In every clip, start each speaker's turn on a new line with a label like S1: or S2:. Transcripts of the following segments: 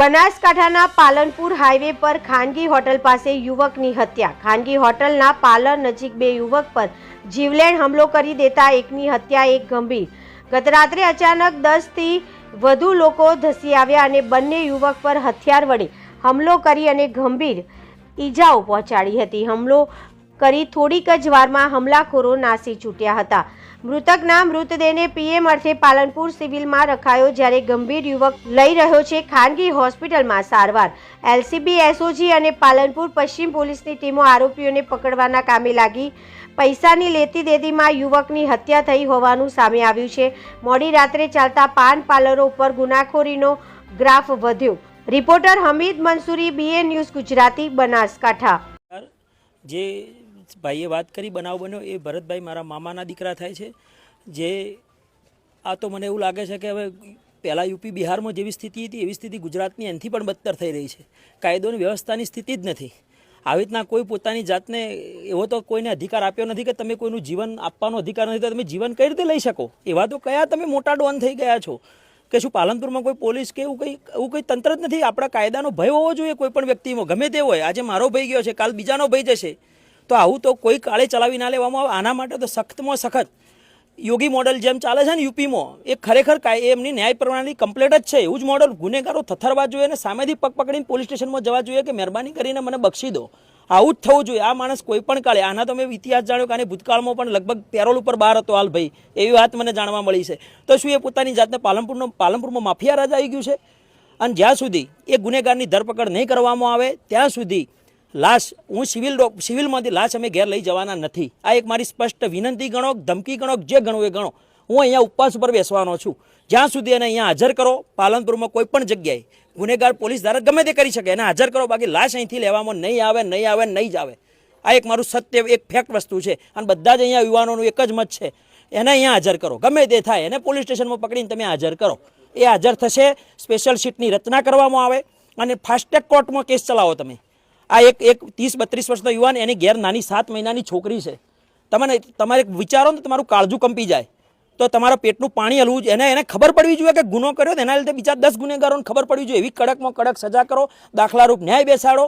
S1: બનાસકાંઠાના પાલનપુર હાઈવે પર ખાનગી હોટલ પાસે યુવકની હત્યા। ખાનગી હોટલના પાર્લર નજીક બે યુવક પર જીવલેણ હુમલો કરી દેતા એકની હત્યા, એક ગંભીર। ગત રાત્રે અચાનક 10 થી વધુ લોકો ધસી આવ્યા અને બંને યુવક પર હથિયાર વડે હુમલો કરી અને ગંભીર ઈજાઓ પહોંચાડી હતી। હુમલો કરી થોડીક જ વારમાં હુમલાખોરો નાસી છૂટ્યા હતા। મૃતકના મૃતદેહને પીએમ અર્થે પાલનપુર સિવિલમાં રખાયો, જ્યારે ગંભીર યુવક લઈ રહ્યો છે ખાનગી હોસ્પિટલમાં સારવાર। એલસીબી, એસઓજી અને પાલનપુર પશ્ચિમ પોલીસની ટીમો આરોપીઓને પકડવાના કામે લાગી। પૈસાની લેતી દેતીમાં યુવકની હત્યા થઈ હોવાનું સામે આવ્યું છે। મોડી રાત્રે ચાલતા પાન પાર્લરો ઉપર ગુનાખોરીનો ગ્રાફ વધ્યો। Reporter Hamid Mansuri, BN news Gujarati, Banaskantha.
S2: જે ભાઈએ વાત કરી બનાવ બન્યો એ ભરતભાઈ મારા મામાના દીકરા થાય છે। જે આ તો મને એવું લાગે છે કે હવે પહેલાં યુપી બિહારમાં જેવી સ્થિતિ હતી એવી સ્થિતિ ગુજરાતની એનાથી પણ બદતર થઈ રહી છે। કાયદોની વ્યવસ્થાની સ્થિતિ જ નથી। આવી રીતના કોઈ પોતાની જાતને એવો તો કોઈને અધિકાર આપ્યો નથી કે તમે કોઈનું જીવન આપવાનો અધિકાર નથી, તો તમે જીવન કઈ રીતે લઈ શકો? એવા તો કયા તમે મોટા ડોન થઈ ગયા છો કે શું પાલનપુરમાં કોઈ પોલીસ કે એવું કંઈ તંત્ર જ નથી? આપણા કાયદાનો ભય હોવો જોઈએ કોઈ પણ વ્યક્તિમાં, ગમે તે હોય। આજે મારો ભય ગયો છે, કાલ બીજાનો ભય જશે, તો આવું તો કોઈ કાળે ચલાવી ના લેવામાં આવે। આના માટે તો સખ્તમાં સખત યોગી મોડલ જેમ ચાલે છે ને યુપીમાં, એ ખરેખર એમની ન્યાય પ્રણાલી કમ્પ્લીટ જ છે। એવું જ મોડલ ગુનેગારો થથરવા જોઈએ અને સામેથી પગ પકડીને પોલીસ સ્ટેશનમાં જવા જોઈએ કે મહેરબાની કરીને મને બક્ષી દો। આવું જ થવું જોઈએ। આ માણસ કોઈ પણ કાળે, આના તો મેં ઇતિહાસ જાણ્યો કે આને ભૂતકાળમાં પણ લગભગ પેરોલ ઉપર બહાર હતો હાલ ભાઈ, એવી વાત મને જાણવા મળી છે। તો શું એ પોતાની જાતને પાલનપુરમાં માફિયા રાજ આવી ગયું છે? અને જ્યાં સુધી એ ગુનેગારની ધરપકડ નહીં કરવામાં આવે ત્યાં સુધી લાશ, હું સિવિલમાંથી લાશ અમે ઘેર લઈ જવાના નથી। આ એક મારી સ્પષ્ટ વિનંતી ગણો, ધમકી ગણો, જે ગણવું એ ગણો। હું અહીંયા ઉપવાસ ઉપર બેસવાનો છું જ્યાં સુધી એને અહીંયા હાજર કરો। પાલનપુરમાં કોઈ પણ જગ્યાએ ગુનેગાર પોલીસ ધારક ગમે તે કરી શકે, એને હાજર કરો, બાકી લાશ અહીંથી લેવામાં નહીં આવે, નહીં આવે, નહીં જ આવે। આ એક મારું સત્ય, એક ફેક્ટ વસ્તુ છે અને બધા જ અહીંયા યુવાનોનું એક જ મત છે, એને અહીંયા હાજર કરો, ગમે તે થાય એને પોલીસ સ્ટેશનમાં પકડીને તમે હાજર કરો। એ હાજર થશે, સ્પેશિયલ સીટની રચના કરવામાં આવે અને ફાસ્ટ ટ્રેક કોર્ટમાં કેસ ચલાવો તમે। આ એક 30-32 વર્ષનો યુવાન, એની ઘેર નાની 7 મહિનાની છોકરી છે। તમારે વિચારો ને તમારું કાળજું કંપી જાય, તો તમારા પેટનું પાણી હલવું જોઈએ। એને ખબર પડવી જોઈએ કે ગુનો કર્યો, એના લીધે બીજા 10 ગુનેગારોને ખબર પડવી જોઈએ। એવી કડકમાં કડક સજા કરો, દાખલારૂપ ન્યાય બેસાડો।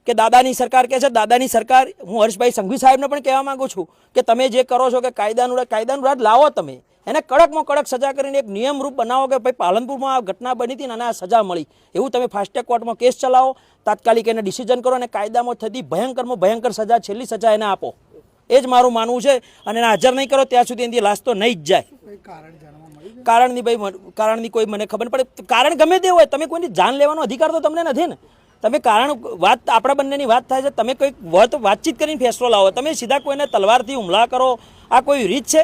S2: કે દાદાની સરકાર કહે છે, દાદાની સરકાર, હું હર્ષભાઈ સંઘવી સાહેબને પણ કહેવા માંગુ છું કે તમે જે કરો છો કે કાયદાનું રાજ લાવો, તમે એને કડકમાં કડક સજા કરીને એક નિયમરૂપ બનાવો કે ભાઈ પાલનપુરમાં આ ઘટના બની હતી અને આ સજા મળી, એવું તમે ફાસ્ટ ટ્રેક કોર્ટમાં કેસ ચલાવો, તાત્કાલિક એને ડિસિઝન કરો અને કાયદામાં થતી ભયંકરમાં ભયંકર સજા, છેલ્લી સજા એને આપો। એ જ મારું માનવું છે। અને એને હાજર નહીં કરો ત્યાં સુધી એની લાશ તો નહીં જ જાય। કારણની કોઈ મને ખબર પડે, કારણ ગમે તે હોય, તમે કોઈની જાન લેવાનો અધિકાર તો તમને નથી ને। તમે કારણ, વાત આપણા બંનેની વાત થાય છે, તમે કોઈક વાતચીત કરીને ફેસલો લાવો, તમે સીધા કોઈને તલવારથી હુમલા કરો, આ કોઈ રીત છે?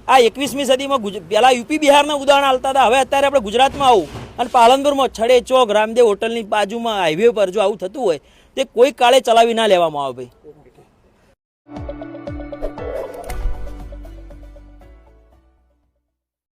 S2: આ 21મી સદીમાં પહેલાં યુપી બિહારના ઉદાહરણ હાલતા હતા, હવે અત્યારે આપણે ગુજરાતમાં આવું અને પાલનપુરમાં છડે ચોક રામદેવ હોટલની બાજુમાં હાઈવે પર જો આવું થતું હોય તે કોઈ કાળે ચલાવી ના લેવામાં આવે ભાઈ।